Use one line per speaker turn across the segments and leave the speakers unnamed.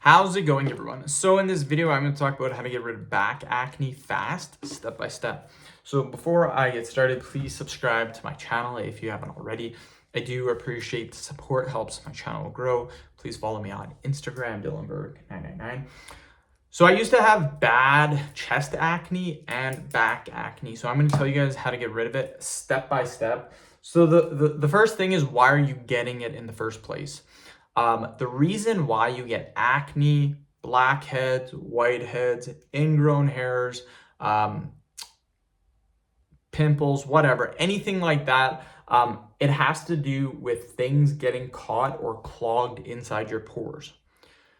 How's it going, everyone? So in this video, I'm going to talk about how to get rid of back acne fast, step by step. So before I get started, please subscribe to my channel if you haven't already. I do appreciate the support, helps my channel grow. Please follow me on Instagram, Dylanberg999. So I used to have bad chest acne and back acne. So I'm going to tell you guys how to get rid of it step by step. So the first thing is, why are you getting it in the first place? The reason why you get acne, blackheads, whiteheads, ingrown hairs, pimples, whatever, anything like that, it has to do with things getting caught or clogged inside your pores.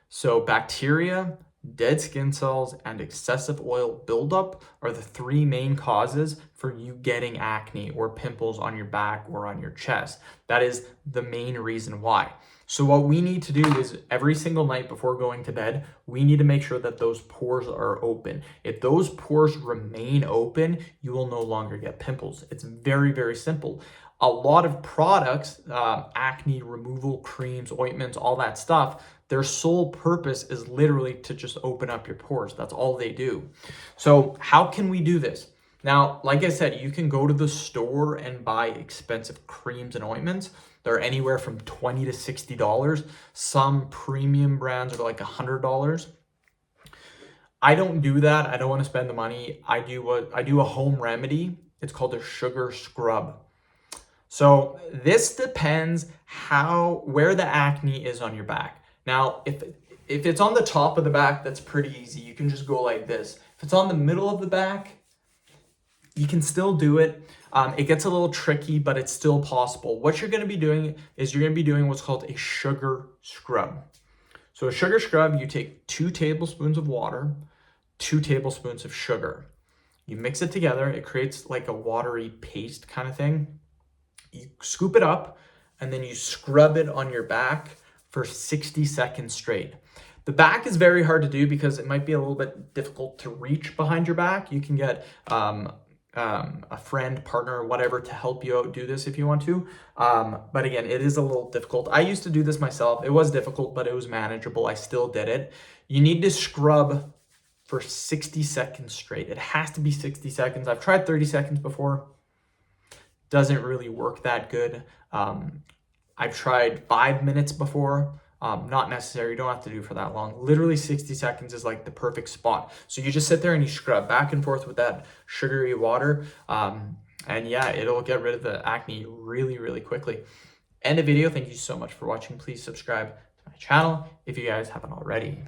So bacteria, dead skin cells, and excessive oil buildup are the three main causes for you getting acne or pimples on your back or on your chest. That is the main reason why. So what we need to do is every single night before going to bed, we need to make sure that those pores are open. If those pores remain open, you will no longer get pimples. It's very, very simple. A lot of products, acne removal creams, ointments, all that stuff, their sole purpose is literally to just open up your pores. That's all they do. So how can we do this? Now, like I said, you can go to the store and buy expensive creams and ointments. They're anywhere from $20 to $60. Some premium brands are like $100. I don't do that. I don't want to spend the money. I do a home remedy. It's called a sugar scrub. So this depends where the acne is on your back. Now, if it's on the top of the back, that's pretty easy. You can just go like this. If it's on the middle of the back, you can still do it. It gets a little tricky, but it's still possible. What you're going to be doing is you're going to be doing what's called a sugar scrub. So a sugar scrub, you take 2 tablespoons of water, 2 tablespoons of sugar. You mix it together. It creates like a watery paste kind of thing. You scoop it up and then you scrub it on your back for 60 seconds straight. The back is very hard to do because it might be a little bit difficult to reach behind your back. You can get a friend, partner, whatever to help you out do this if you want to. But again, it is a little difficult. I used to do this myself. It was difficult, but it was manageable. I still did it. You need to scrub for 60 seconds straight. It has to be 60 seconds. I've tried 30 seconds before. Doesn't really work that good. I've tried 5 minutes before. Not necessary. You don't have to do for that long. Literally 60 seconds is like the perfect spot. So you just sit there and you scrub back and forth with that sugary water. And yeah, it'll get rid of the acne really, really quickly. End of video. Thank you so much for watching. Please subscribe to my channel if you guys haven't already.